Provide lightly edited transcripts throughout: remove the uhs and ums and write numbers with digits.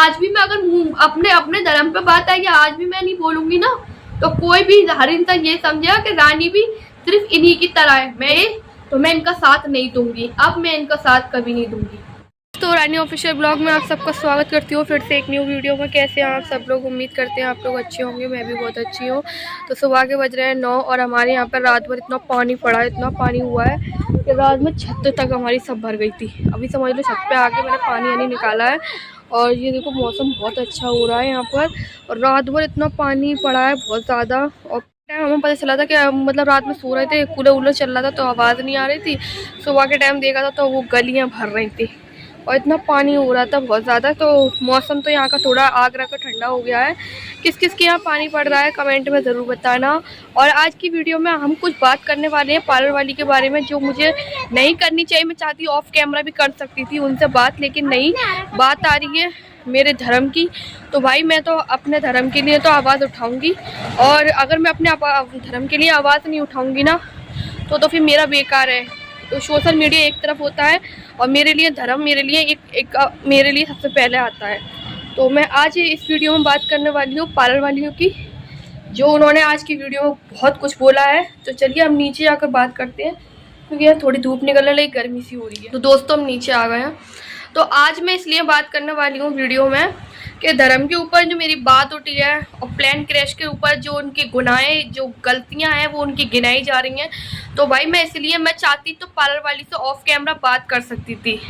आज भी मैं अगर अपने अपने धर्म पे बात आएगी, आज भी मैं नहीं बोलूंगी ना, तो कोई भी हर इंसान ये समझेगा कि रानी भी सिर्फ इन्हीं की तरह है। तो मैं इनका साथ नहीं दूंगी, अब मैं इनका साथ कभी नहीं दूंगी। तो रानी ऑफिशियल ब्लॉग में आप सबका स्वागत करती हूँ फिर से एक न्यू वीडियो में। कैसे हैं आप सब लोग? उम्मीद करते हैं आप लोग अच्छे होंगे, मैं भी बहुत अच्छी हूँ। तो सुबह के बज रहे हैं 9 और हमारे यहाँ पर रात भर इतना पानी पड़ा है, इतना पानी हुआ है कि रात में छत तक हमारी सब भर गई थी। अभी समझ लो छत पे आके मैंने पानी निकाला है और ये देखो मौसम बहुत अच्छा हो रहा है यहाँ पर। और रात भर इतना पानी पड़ा है बहुत ज़्यादा। और हमें पता चला था कि मतलब रात में सो रहे थे, कूलर वूलर चल रहा था तो आवाज़ नहीं आ रही थी। सुबह के टाइम देखा था तो वो गलियाँ भर रही थी और इतना पानी हो रहा था बहुत ज़्यादा। तो मौसम तो यहाँ का थोड़ा आगरा का ठंडा हो गया है। किस किस के यहाँ पानी पड़ रहा है कमेंट में ज़रूर बताना। और आज की वीडियो में हम कुछ बात करने वाले हैं पार्लर वाली के बारे में, जो मुझे नहीं करनी चाहिए। मैं चाहती हूँ ऑफ कैमरा भी कर सकती थी उनसे बात, लेकिन नहीं, बात आ रही है मेरे धर्म की। तो भाई मैं तो अपने धर्म के लिए तो आवाज़ उठाऊँगी, और अगर मैं अपने धर्म के लिए आवाज़ नहीं उठाऊँगी ना तो फिर मेरा बेकार है। तो सोशल मीडिया एक तरफ होता है और मेरे लिए धर्म मेरे लिए सबसे पहले आता है। तो मैं आज इस वीडियो में बात करने वाली हूँ पार्लर वालियों की, जो उन्होंने आज की वीडियो में बहुत कुछ बोला है। तो चलिए हम नीचे आकर बात करते हैं, क्योंकि यार थोड़ी धूप निकलने लगी, गर्मी सी हो रही है। तो दोस्तों हम नीचे आ गए हैं। तो आज मैं इसलिए बात करने वाली हूँ वीडियो में कि धर्म के ऊपर जो मेरी बात उठी है और प्लेन क्रैश के ऊपर जो उनकी गुनाहें, जो गलतियां हैं वो उनकी गिनाई जा रही हैं। तो भाई मैं चाहती तो पार्लर वाली से ऑफ कैमरा बात कर सकती थी,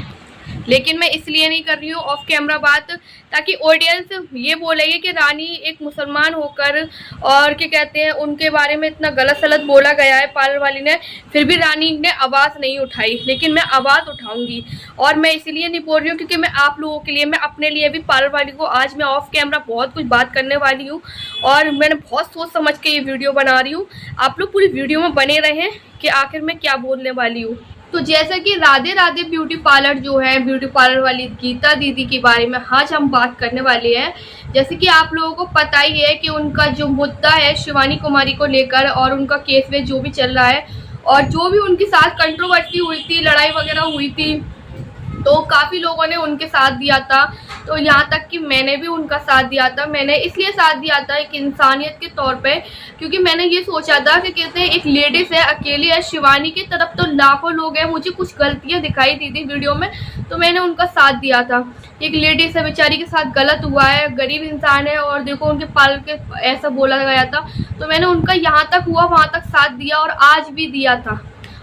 लेकिन मैं इसलिए नहीं कर रही हूँ ऑफ कैमरा बात, ताकि ऑडियंस ये बोलेगी कि रानी एक मुसलमान होकर और क्या कहते हैं उनके बारे में इतना गलत सलत बोला गया है पार्लर वाली ने, फिर भी रानी ने आवाज़ नहीं उठाई। लेकिन मैं आवाज़ उठाऊंगी, और मैं इसीलिए नहीं बोल रही हूँ क्योंकि मैं आप लोगों के लिए, मैं अपने लिए भी पार्लर वाली को आज मैं ऑफ कैमरा बहुत कुछ बात करने वाली हूँ। और मैंने बहुत सोच समझ के ये वीडियो बना रही हूँ। आप लोग पूरी वीडियो में बने रहें कि आखिर मैं क्या बोलने वाली हूँ। तो जैसा कि राधे राधे ब्यूटी पार्लर जो है, ब्यूटी पार्लर वाली गीता दीदी के बारे में आज हम बात करने वाले हैं। जैसे कि आप लोगों को पता ही है कि उनका जो मुद्दा है शिवानी कुमारी को लेकर, और उनका केस में जो भी चल रहा है, और जो भी उनके साथ कंट्रोवर्सी हुई थी, लड़ाई वगैरह हुई थी, तो काफ़ी लोगों ने उनके साथ दिया था। तो यहाँ तक कि मैंने भी उनका साथ दिया था। मैंने इसलिए साथ दिया था एक इंसानियत के तौर पे, क्योंकि मैंने ये सोचा था कि कहते हैं एक लेडीज़ है, अकेली है, शिवानी की तरफ तो लाखों लोग हैं। मुझे कुछ गलतियाँ दिखाई दी थी वीडियो में, तो मैंने उनका साथ दिया था। एक लेडीज़ है, बेचारी के साथ गलत हुआ है, गरीब इंसान है, और देखो उनके पार्लर के ऐसा बोला गया था। तो मैंने उनका यहाँ तक हुआ वहाँ तक साथ दिया, और आज भी दिया था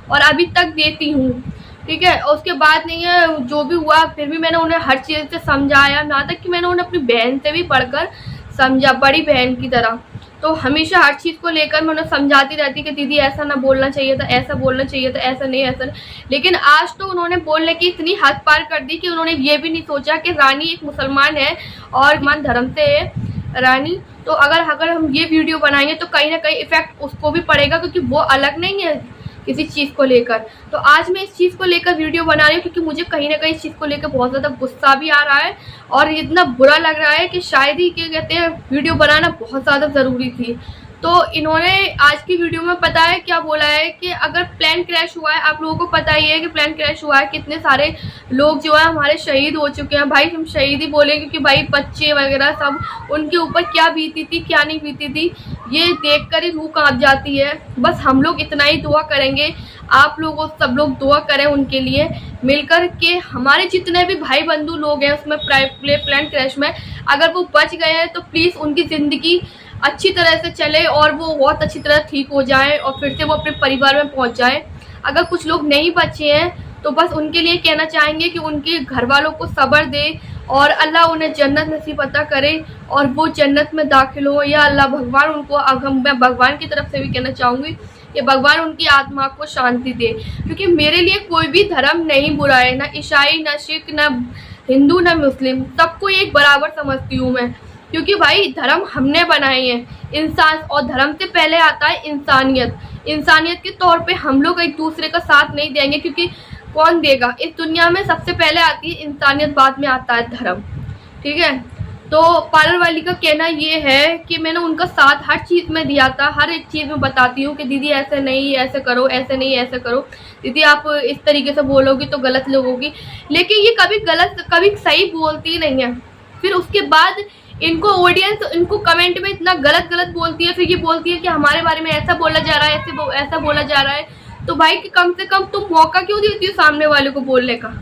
और अभी तक देती हूँ, ठीक है। और उसके बाद नहीं है, जो भी हुआ फिर भी मैंने उन्हें हर चीज़ से समझाया, ना तक कि मैंने उन्हें अपनी बहन से भी पढ़कर समझा, बड़ी बहन की तरह। तो हमेशा हर चीज़ को लेकर मैं उन्हें समझाती रहती कि दीदी ऐसा ना बोलना चाहिए था, ऐसा बोलना चाहिए था, ऐसा नहीं, ऐसा नहीं। लेकिन आज तो उन्होंने बोलने की इतनी हद पार कर दी कि उन्होंने ये भी नहीं सोचा कि रानी एक मुसलमान है और मान धर्म से है रानी। तो अगर हम ये वीडियो बनाएंगे तो कहीं ना कहीं इफेक्ट उसको भी पड़ेगा, क्योंकि वो अलग नहीं है किसी चीज़ को लेकर। तो आज मैं इस चीज़ को लेकर वीडियो बना रही हूँ, क्योंकि मुझे कहीं ना कहीं इस चीज़ को लेकर बहुत ज़्यादा गुस्सा भी आ रहा है और इतना बुरा लग रहा है कि शायद ही क्या कहते हैं वीडियो बनाना बहुत ज़्यादा ज़रूरी थी। तो इन्होंने आज की वीडियो में पता है क्या बोला है कि अगर प्लेन क्रैश हुआ है, आप लोगों को पता ही है कि प्लेन क्रैश हुआ है, कितने सारे लोग जो है हमारे शहीद हो चुके हैं। भाई हम शहीद ही बोले, क्योंकि भाई बच्चे वगैरह सब, उनके ऊपर क्या बीती थी क्या नहीं बीती थी ये देखकर ही रूह कांप जाती है। बस हम लोग इतना ही दुआ करेंगे, आप लोग सब लोग दुआ करें उनके लिए मिलकर के। हमारे जितने भी भाई बंधु लोग हैं उसमें प्लेन क्रैश में अगर वो बच गए हैं तो प्लीज़ उनकी ज़िंदगी अच्छी तरह से चले और वो बहुत अच्छी तरह ठीक हो जाए और फिर से वो अपने परिवार में पहुंच जाए। अगर कुछ लोग नहीं बचे हैं तो बस उनके लिए कहना चाहेंगे कि उनके घर वालों को सब्र दे और अल्लाह उन्हें जन्नत नसीब अता करे और वो जन्नत में दाखिल हो। या अल्लाह भगवान उनको, मैं भगवान की तरफ से भी कहना चाहूँगी कि भगवान उनकी आत्मा को शांति दे। क्योंकि मेरे लिए कोई भी धर्म नहीं बुरा है, ना ईसाई, ना सिख, ना हिंदू, ना मुस्लिम, सबको एक बराबर समझती हूँ मैं। क्योंकि भाई धर्म हमने बनाए हैं इंसान, और धर्म से पहले आता है इंसानियत। इंसानियत के तौर पे हम लोग एक दूसरे का साथ नहीं देंगे, क्योंकि कौन देगा? इस दुनिया में सबसे पहले आती है इंसानियत, बाद में आता है धर्म, ठीक है। तो पार्लर वाली का कहना ये है कि मैंने उनका साथ हर चीज़ में दिया था, हर एक चीज़ में बताती हूँ कि दीदी ऐसे नहीं, ऐसे करो, ऐसे नहीं, ऐसे करो, दीदी आप इस तरीके से बोलोगी तो गलत लोगोगी। लेकिन ये कभी गलत कभी सही बोलती नहीं है, फिर उसके बाद इनको ऑडियंस इनको कमेंट में इतना गलत गलत बोलती है, फिर ये बोलती है कि हमारे बारे में ऐसा बोला जा रहा है, ऐसा बोला जा रहा है। तो भाई कि कम से कम तुम मौका क्यों देती हो सामने वाले को बोलने का?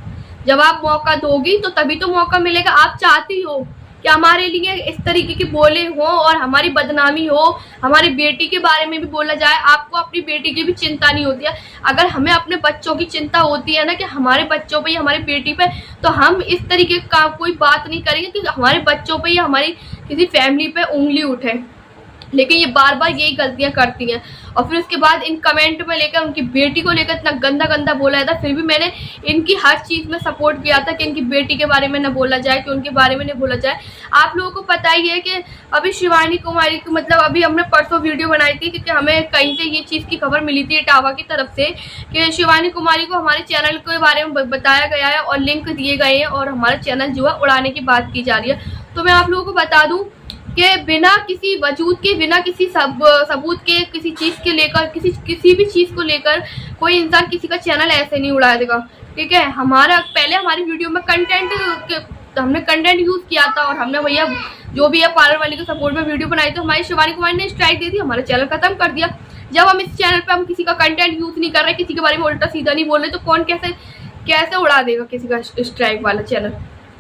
जब आप मौका दोगी तो तभी तो मौका मिलेगा। आप चाहती हो कि हमारे लिए इस तरीके के बोले हो और हमारी बदनामी हो, हमारी बेटी के बारे में भी बोला जाए। आपको अपनी बेटी की भी चिंता नहीं होती है। अगर हमें अपने बच्चों की चिंता होती है ना कि हमारे बच्चों पे या हमारी बेटी पे, तो हम इस तरीके का कोई बात नहीं करेंगे कि हमारे बच्चों पे या हमारी किसी फैमिली पे उंगली उठे। लेकिन ये बार बार यही गलतियां करती हैं। और फिर उसके बाद इन कमेंट में लेकर उनकी बेटी को लेकर इतना गंदा गंदा बोला था, फिर भी मैंने इनकी हर चीज़ में सपोर्ट किया था कि इनकी बेटी के बारे में न बोला जाए, कि उनके बारे में नहीं बोला जाए। आप लोगों को पता ही है कि अभी शिवानी कुमारी की मतलब अभी हमने परसों वीडियो बनाई थी क्योंकि हमें कहीं से ये चीज़ की खबर मिली थी इटावा की तरफ से कि शिवानी कुमारी को हमारे चैनल के बारे में बताया गया है और लिंक दिए गए हैं और हमारा चैनल जो है उड़ाने की बात की जा रही है। तो मैं आप लोगों को बता दूँ कि बिना किसी वजूद के, बिना किसी सबूत के, किसी चीज़ के लेकर, किसी भी चीज़ को लेकर कोई इंसान किसी का चैनल ऐसे नहीं उड़ा देगा, ठीक है। पहले हमारी वीडियो में हमने कंटेंट यूज़ किया था और हमने भैया जो भी है पार्लर वाली के सपोर्ट में वीडियो बनाई थी। हमारी शिवानी कुमारी ने स्ट्राइक दी थी, हमारा चैनल खत्म कर दिया। जब हम इस चैनल पर हम किसी का कंटेंट यूज़ नहीं कर रहे, किसी के बारे में उल्टा सीधा नहीं बोल रहे, तो कौन कैसे उड़ा देगा किसी का स्ट्राइक वाला चैनल?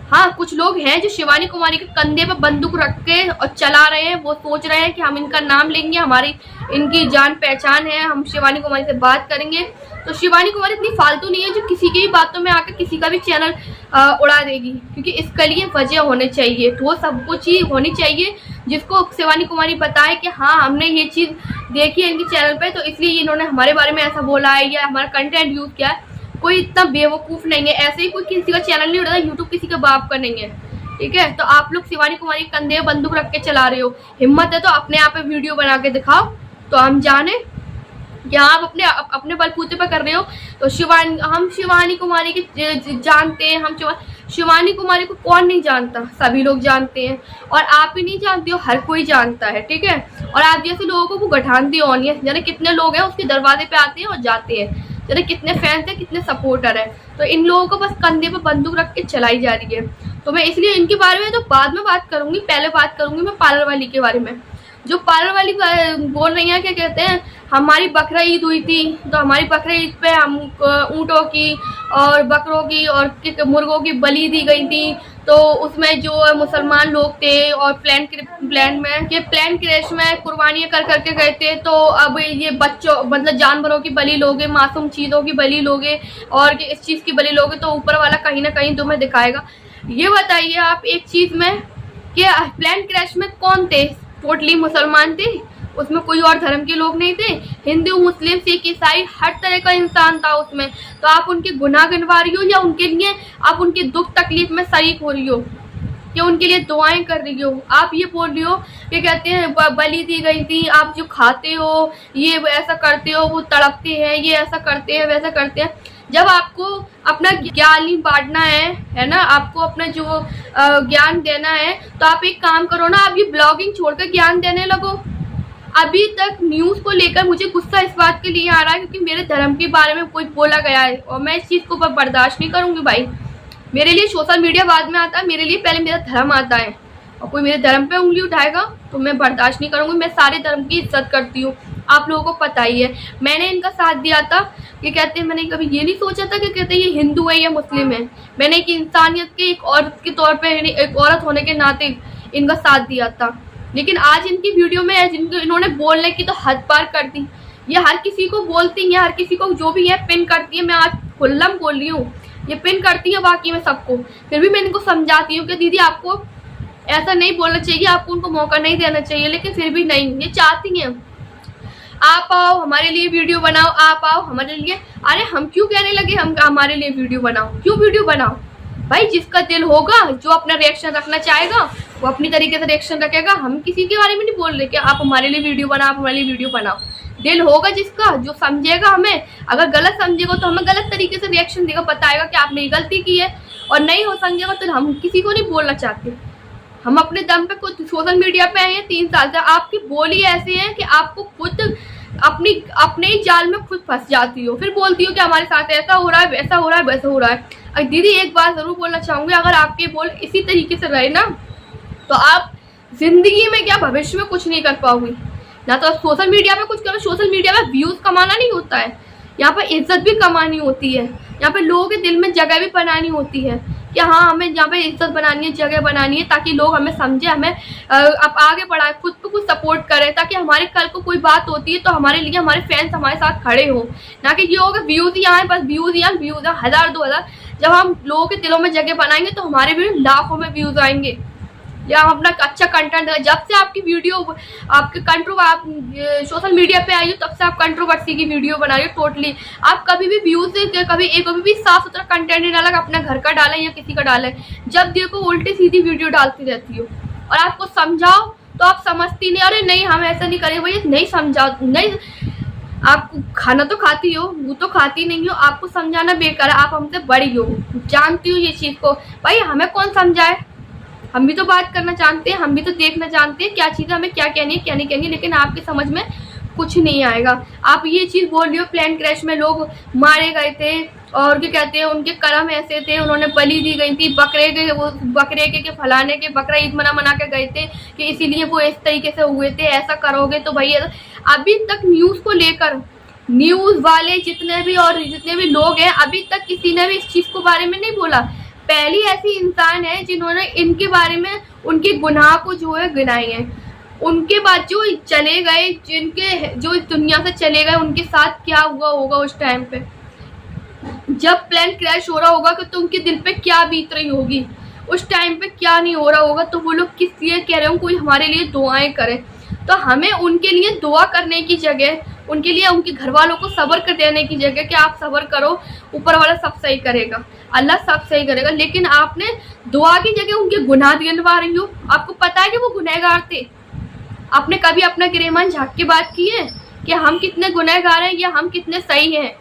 हाँ, कुछ लोग हैं जो शिवानी कुमारी के कंधे पे बंदूक रख के और चला रहे हैं। वो सोच रहे हैं कि हम इनका नाम लेंगे, इनकी जान पहचान है, हम शिवानी कुमारी से बात करेंगे। तो शिवानी कुमारी इतनी फालतू नहीं है जो किसी की भी बातों में आकर किसी का भी चैनल उड़ा देगी, क्योंकि इसके लिए वजह होनी चाहिए। तो वो सब कुछ ही होनी चाहिए जिसको शिवानी कुमारी बताए कि हाँ हमने ये चीज़ देखी है इनके चैनल पे, तो इसलिए इन्होंने हमारे बारे में ऐसा बोला है या हमारा कंटेंट यूज़ किया है। कोई इतना बेवकूफ़ नहीं है, ऐसे ही कोई किसी का चैनल नहीं उड़ाता। यूट्यूब किसी के बाप का नहीं है, ठीक है। तो आप लोग शिवानी कुमारी के कंधे में बंदूक रख के चला रहे हो। हिम्मत है तो अपने आप पे वीडियो बना के दिखाओ तो हम जाने। यहाँ आप अपने बलबूते पे कर रहे हो। तो हम शिवानी कुमारी के जानते हैं, हम शिवानी कुमारी को कौन नहीं जानता, सभी लोग जानते हैं। और आप ही नहीं जानते हो, हर कोई जानता है, ठीक है। और आप जैसे लोगों को वो गठानती होनी है, जाने कितने लोग हैं उसके दरवाजे पे आते हैं और जाते हैं, जाने कितने फैंस हैं, कितने सपोर्टर है। तो इन लोगों को बस कंधे पे बंदूक रख के चलाई जा रही है। तो मैं इसलिए इनके बारे में तो बाद में बात करूंगी, पहले बात करूंगी मैं पार्लर वाली के बारे में। जो पार्लर वाली बोल रही है, क्या कहते हैं, हमारी बकरा ईद हुई थी तो हमारी बकरा ईद पे हम ऊँटों की और बकरों की और मुर्गों की बलि दी गई थी। तो उसमें जो मुसलमान लोग थे और प्लान क्रैश में कुर्बानियाँ कर करके गए थे। तो अब ये बच्चों मतलब जानवरों की बलि लोगे, मासूम चीज़ों की बलि लोगे और इस चीज़ की बलि लोगे तो ऊपर वाला कहीं ना कहीं तुम्हें दिखाएगा। ये बताइए आप एक चीज़ में कि प्लान क्रैश में कौन थे? टोटली मुसलमान थे, उसमें कोई और धर्म के लोग नहीं थे। हिंदू, मुस्लिम, सिख, ईसाई हर तरह का इंसान था उसमें। तो आप उनके गुनाह गिनवा रही हो या उनके लिए आप उनके दुख तकलीफ में शरीक हो रही हो या उनके लिए दुआएं कर रही हो? आप ये बोल रही हो कि कहते हैं बलि दी गई थी, आप जो खाते हो ये ऐसा करते हो, वो तड़पते हैं, ये ऐसा करते हैं, वैसा करते हैं। जब आपको अपना ज्ञान बांटना है ना, आपको अपना जो ज्ञान देना है, तो आप एक काम करो ना, आप ये ब्लॉगिंग छोड़कर ज्ञान देने लगो। अभी तक न्यूज़ को लेकर मुझे गुस्सा इस बात के लिए आ रहा है क्योंकि मेरे धर्म के बारे में कोई बोला गया है और मैं इस चीज़ को बर्दाश्त नहीं करूँगी भाई। मेरे लिए सोशल मीडिया बाद में आता है, मेरे लिए पहले मेरा धर्म आता है। और कोई मेरे धर्म पे उंगली उठाएगा तो मैं बर्दाश्त नहीं करूँगी। मैं सारे धर्म की इज्जत करती हूँ, आप लोगों को पता ही है। मैंने इनका साथ दिया था कि कहते हैं, मैंने कभी ये नहीं सोचा था कि कहते हैं ये हिंदू है या मुस्लिम है। मैंने एक इंसानियत के एक औरत के तौर पे, एक औरत होने के नाते इनका साथ दिया था। लेकिन आज इनकी वीडियो में इन्होंने बोलने की तो हद पार कर दी। ये हर किसी को बोलती है, हर किसी को जो भी है पिन करती है। मैं आज खुल्लम बोल रही हूँ, ये पिन करती है बाकी में सबको। फिर भी मैं इनको समझाती हूँ कि दीदी आपको ऐसा नहीं बोलना चाहिए, आपको उनको मौका नहीं देना चाहिए। लेकिन फिर भी नहीं, ये चाहती हैं आप आओ हमारे लिए वीडियो बनाओ, आप आओ हमारे लिए। अरे हम क्यों कहने लगे हम हमारे लिए वीडियो बनाओ? क्यों वीडियो बनाओ भाई? जिसका दिल होगा, जो अपना रिएक्शन रखना चाहेगा वो अपनी तरीके से रिएक्शन रखेगा। हम किसी के बारे में नहीं बोल रहे कि आप हमारे लिए वीडियो बनाओ, आप हमारे लिए वीडियो बनाओ। दिल होगा जिसका, जो समझेगा हमें, अगर गलत समझेगा तो हमें गलत तरीके से रिएक्शन देगा, बताएगा कि आपने ये गलती की है। और नहीं हो समझेगा तो हम किसी को नहीं बोलना चाहते। हम अपने दम पे खुद सोशल मीडिया पे आए हैं 3 साल से। आपकी बोली ऐसी है कि आपको खुद अपने ही जाल में खुद फंस जाती हो, फिर बोलती हो कि हमारे साथ ऐसा हो रहा है, वैसा हो रहा है, वैसा हो रहा है। दीदी एक बात जरूर बोलना चाहूँगी, अगर आपके बोल इसी तरीके से रहे ना तो आप जिंदगी में क्या भविष्य में कुछ नहीं कर पाओगे। ना तो आप सोशल मीडिया पे कुछ करो, सोशल मीडिया पे व्यूज कमाना नहीं होता है, यहाँ पर इज्जत भी कमानी होती है, यहाँ पे लोगों के दिल में जगह भी बनानी होती है कि हाँ हमें यहाँ पे इज्जत बनानी है, जगह बनानी है, ताकि लोग हमें समझे, हमें अब आगे बढ़ाए, खुद को कुछ सपोर्ट करें, ताकि हमारे कल को कोई बात होती है तो हमारे लिए हमारे फैंस हमारे साथ खड़े हो। ना कि ये होगा व्यूज यहाँ बस व्यूज यहाँ व्यूज 1000-2000। जब हम लोगों के दिलों में जगह बनाएंगे तो हमारे भी लाखों में व्यूज आएंगे, या हम अपना अच्छा कंटेंट। जब से आपकी वीडियो आपके आप सोशल मीडिया पे आई हो तब से आप कंट्रोवर्सी की वीडियो बना रही हो टोटली। आप कभी भी व्यूज से कभी भी साफ सुथरा कंटेंट नहीं डाला, अपना घर का डालें या किसी का डालें। जब देखो उल्टी सीधी वीडियो डालती रहती हो, और आपको समझाओ तो आप समझती नहीं, अरे नहीं हम ऐसा नहीं करेंगे, भैया नहीं समझाओ, नहीं आप खाना तो खाती हो, वो तो खाती नहीं हो, आपको समझाना बेकार है, आप हमसे बड़ी हो, जानती हो ये चीज को। भाई हमें कौन समझाए, हम भी तो बात करना जानते हैं, हम भी तो देखना जानते हैं क्या चीज़ हमें क्या कहनी है क्या नहीं कहनी, लेकिन आपकी समझ में कुछ नहीं आएगा। आप ये चीज़ बोल रही हो प्लेन क्रैश में लोग मारे गए थे और क्या कहते हैं उनके कर्म ऐसे थे, उन्होंने बलि दी गई थी बकरे के फलाने के, बकरा ईद मना के गए थे कि इसीलिए वो इस तरीके से हुए थे, ऐसा करोगे तो भाई अभी तक न्यूज़ को लेकर न्यूज़ वाले जितने भी लोग हैं अभी तक किसी ने भी इस चीज़ को बारे में नहीं बोला। पहली ऐसी इंसान है जिन्होंने इनके बारे में उनके गुनाह को जो है गिनाए हैं। उनके बाद जो चले गए, जो इस दुनिया से चले गए, उनके साथ क्या हुआ होगा उस टाइम पे जब प्लेन क्रैश हो रहा होगा, तो उनके दिल पे क्या बीत रही होगी, उस टाइम पे क्या नहीं हो रहा होगा। तो वो लोग किस लिए कह रहे हो कोई हमारे लिए दुआएं करे, तो हमें उनके लिए दुआ करने की जगह, उनके लिए उनके घर वालों को सब्र कर देने की जगह कि आप सब्र करो, ऊपर वाला सब सही करेगा, अल्लाह सब सही करेगा, लेकिन आपने दुआ की जगह उनके गुनाह गिनवा रही हो। आपको पता है कि वो गुनहगार थे। आपने कभी अपना गिरेमान झाँक के बात की है कि हम कितने गुनहगार हैं या हम कितने सही हैं?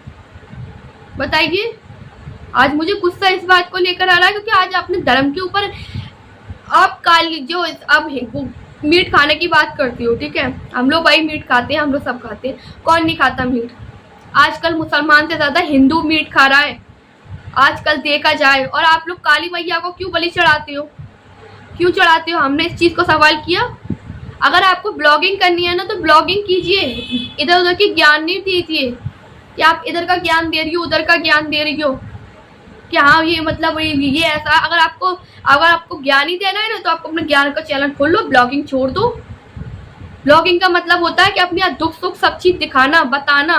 बताइए। आज मुझे गुस्सा इस बात को लेकर आ रहा है क्योंकि आज अपने धर्म के ऊपर आप काली जो अब मीट खाने की बात करती हो, ठीक है, हम लोग भाई मीट खाते हैं, हम लोग सब खाते हैं, कौन नहीं खाता मीट? आजकल मुसलमान से ज्यादा हिंदू मीट खा रहा है आजकल देखा जाए। और आप लोग काली मैया को क्यों बलि चढ़ाते हो, क्यों चढ़ाते हो? हमने इस चीज को सवाल किया? अगर आपको ब्लॉगिंग करनी है ना तो ब्लॉगिंग कीजिए, इधर उधर की ज्ञान नहीं दीजिए कि आप इधर का ज्ञान दे रही हो उधर का ज्ञान दे रही हो कि हाँ ये मतलब ये ऐसा। अगर आपको ज्ञान ही देना है ना तो आपको अपने ज्ञान का चैनल खोल लो, ब्लॉगिंग छोड़ दो। ब्लॉगिंग का मतलब होता है कि अपने दुख सुख सब चीज दिखाना, बताना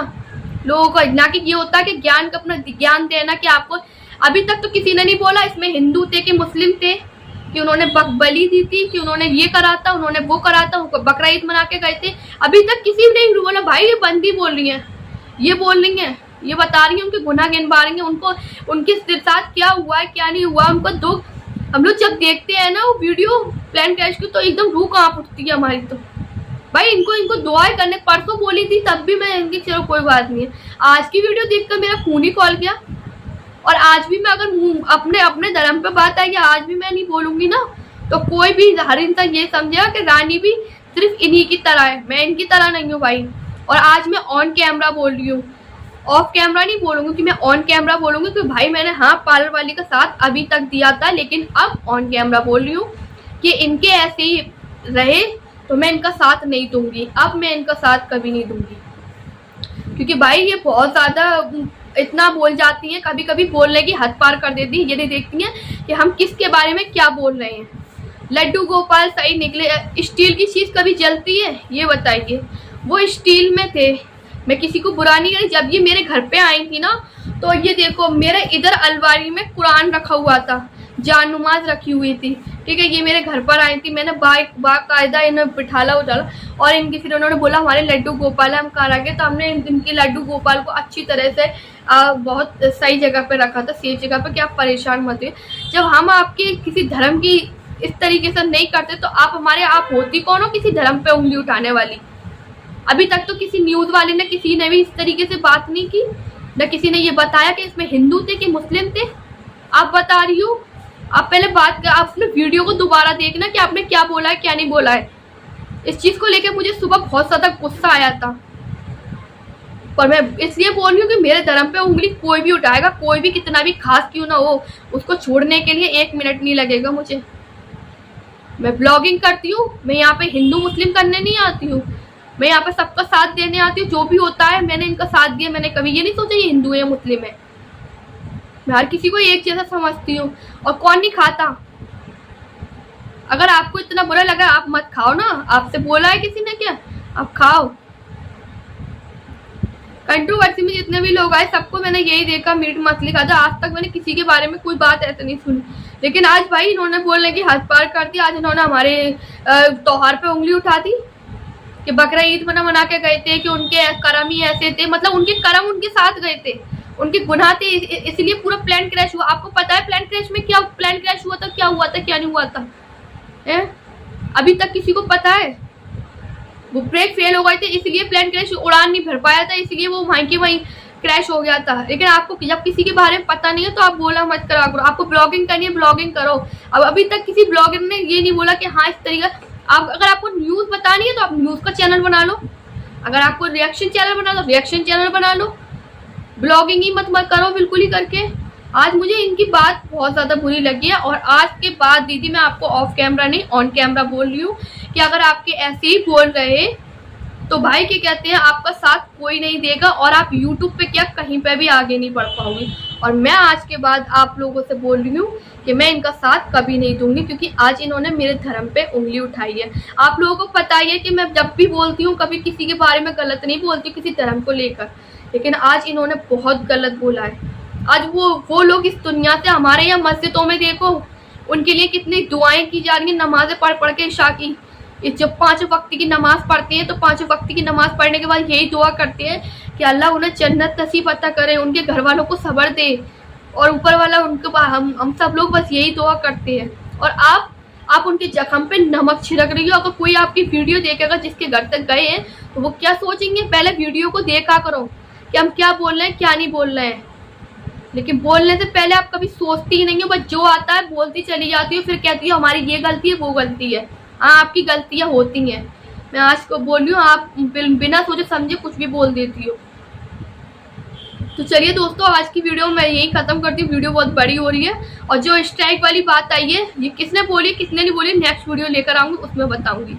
लोगों को, ना कि ये होता है कि ज्ञान का अपना ज्ञान देना। कि आपको अभी तक तो किसी ने नहीं बोला इसमें हिंदू थे कि मुस्लिम थे कि उन्होंने बलि दी थी, कि उन्होंने ये करा था, उन्होंने वो करा था, बकरा ईद मना के गए थे। अभी तक किसी ने नहीं बोला। भाई ये बंदी बोल रही है, ये बोल रही है, ये बता रही है, उनके गुनाह गिनवा रही है, उनको उनके साथ क्या हुआ है क्या नहीं हुआ उनको दुख। हम लोग जब देखते हैं ना वो वीडियो प्लेन क्रैश की तो एकदम रूह कांप उठती है हमारी। तो भाई इनको दुआएं करने परसों बोली थी तब भी मैं इनकी चलो कोई बात नहीं है, आज की वीडियो देखकर मेरा खून ही खौल गया। और आज भी मैं अगर अपने धर्म पे बात आएगी आज भी मैं नहीं बोलूंगी ना तो कोई भी हर इंसान ये समझेगा कि रानी भी सिर्फ इन्हीं की तरह है, मैं इनकी तरह नहीं हूँ भाई। और आज मैं ऑन कैमरा बोल रही हूँ, ऑफ कैमरा नहीं बोलूंगी कि मैं ऑन कैमरा बोलूंगी कि भाई मैंने हाँ पार्लर वाली का साथ अभी तक दिया था, लेकिन अब ऑन कैमरा बोल रही हूँ कि इनके ऐसे ही रहे तो मैं इनका साथ नहीं दूंगी। अब मैं इनका साथ कभी नहीं दूंगी क्योंकि भाई ये बहुत ज़्यादा इतना बोल जाती हैं, कभी कभी बोलने की हद पार कर देती हैं। ये नहीं देखती हैं कि हम किसके बारे में क्या बोल रहे हैं। लड्डू गोपाल सही निकले। स्टील की चीज़ कभी जलती है ये बताइए? वो स्टील में थे, मैं किसी को बुरा नहीं करी। जब ये मेरे घर पे आई थी ना तो ये देखो मेरे इधर अलमारी में कुरान रखा हुआ था, जान नमाज रखी हुई थी, ठीक है। ये मेरे घर पर आई थी, मैंने बाकायदा इन्हें बिठाला उठाला और इनकी फिर उन्होंने बोला हमारे लड्डू गोपाल है, हम कहाँ रखे, तो हमने इनके लड्डू गोपाल को अच्छी तरह से बहुत सही जगह पे रखा था, सेफ जगह पे कि आप परेशान मत हुए। जब हम आपके किसी धर्म की इस तरीके से नहीं करते तो आप होती कौन हो किसी धर्म पे उंगली उठाने वाली? अभी तक तो किसी न्यूज़ वाले ने किसी ने भी इस तरीके से बात नहीं की, न किसी ने ये बताया कि इसमें हिंदू थे कि मुस्लिम थे। आप बता रही हो, आप पहले आप अपने वीडियो को दोबारा देखना कि आपने क्या बोला है क्या नहीं बोला है। इस चीज़ को लेकर मुझे सुबह बहुत ज़्यादा गुस्सा आया था, पर मैं इसलिए बोल रही हूँ कि मेरे धर्म पे उंगली कोई भी उठाएगा, कोई भी कितना भी खास क्यों ना हो, उसको छोड़ने के लिए 1 मिनट नहीं लगेगा मुझे। मैं ब्लॉगिंग करती हूँ, मैं यहाँ पे हिंदू मुस्लिम करने नहीं आती हूँ, मैं यहाँ पे सबका साथ देने आती हूँ। जो भी होता है मैंने इनका साथ दिया, मैंने कभी ये नहीं सोचा ये हिंदू है या मुस्लिम है। मैं हर किसी को एक जैसा समझती हूँ। और कौन नहीं खाता? अगर आपको इतना बुरा लगा आप मत खाओ ना, आपसे बोला है किसी ने क्या? आप खाओ। कंट्रोवर्सी में जितने भी लोग आए सबको मैंने यही देखा मीट मछली खाता। आज तक मैंने किसी के बारे में कोई बात ऐसे नहीं सुनी, लेकिन आज भाई इन्होंने बोलने की हद पार कर दी। आज इन्होंने हमारे त्योहार पे उंगली उठा दी कि बकरा ईद मना के गए थे, कि उनके कर्म ही ऐसे थे, मतलब उनके कर्म उनके साथ गए थे, उनके गुनाह थे, इसलिए पूरा प्लान क्रैश हुआ। आपको पता है प्लान क्रैश में क्या प्लान क्रैश हुआ था, क्या हुआ था, क्या नहीं हुआ था? अभी तक किसी को पता है? वो ब्रेक फेल हो गए थे इसलिए प्लेन क्रैश, उड़ान नहीं भर पाया था इसलिए वो वहीं के वहीं क्रैश हो गया था। लेकिन आपको जब किसी के बारे में पता नहीं है तो आप बोला मत करा करो। आपको ब्लॉगिंग करनी है ब्लॉगिंग करो। अब अभी तक किसी ब्लॉगर ने ये नहीं बोला कि हाँ इस तरीका। आप अगर आपको न्यूज़ बतानी है तो आप न्यूज़ का चैनल बना लो, अगर आपको रिएक्शन चैनल बना लो रिएक्शन चैनल बना लो, ब्लॉगिंग ही मत करो बिल्कुल ही करके। आज मुझे इनकी बात बहुत ज़्यादा बुरी लगी है। और आज के बाद दीदी मैं आपको ऑफ कैमरा नहीं ऑन कैमरा बोल रही हूँ कि अगर आपके ऐसे ही बोल रहे तो भाई क्या कहते हैं, आपका साथ कोई नहीं देगा और आप YouTube पे क्या कहीं पे भी आगे नहीं बढ़ पाओगे। और मैं आज के बाद आप लोगों से बोल रही हूँ कि मैं इनका साथ कभी नहीं दूंगी, क्योंकि आज इन्होंने मेरे धर्म पे उंगली उठाई है। आप लोगों को पता ही है कि मैं जब भी बोलती हूँ कभी किसी के बारे में गलत नहीं बोलती किसी धर्म को लेकर, लेकिन आज इन्होंने बहुत गलत बोला है। आज वो लोग इस दुनिया से, हमारे यहाँ मस्जिदों में देखो उनके लिए कितनी दुआएं की जा रही हैं, नमाजें पढ़ के इशा की। जब 5 वक्त की नमाज पढ़ते हैं तो 5 वक्त की नमाज पढ़ने के बाद यही दुआ करते हैं कि अल्लाह उन्हें जन्नत नसीब अता करे, उनके घर वालों को सब्र दे, और ऊपर वाला उनके हम सब लोग बस यही दुआ करते हैं। और आप उनके जख्म पे नमक छिड़क रही हो। अगर कोई आपकी वीडियो देखेगा जिसके घर तक गए हैं तो वो क्या सोचेंगे? पहले वीडियो को देखा करो कि हम क्या बोल रहे हैं क्या नहीं बोल रहे हैं, लेकिन बोलने से पहले आप कभी सोचती ही नहीं हो, बस जो आता है बोलती चली जाती हो, फिर कहती हो हमारी ये गलती है वो गलती है। हाँ आपकी गलतियां होती हैं, मैं आज को बोल रही हूँ, आप बिना सोचे समझे कुछ भी बोल देती हो। तो चलिए दोस्तों आज की वीडियो मैं यही खत्म करती हूँ, वीडियो बहुत बड़ी हो रही है। और जो स्ट्राइक वाली बात आई है ये किसने बोली किसने नहीं बोली, नेक्स्ट वीडियो लेकर आऊंगी उसमें बताऊंगी।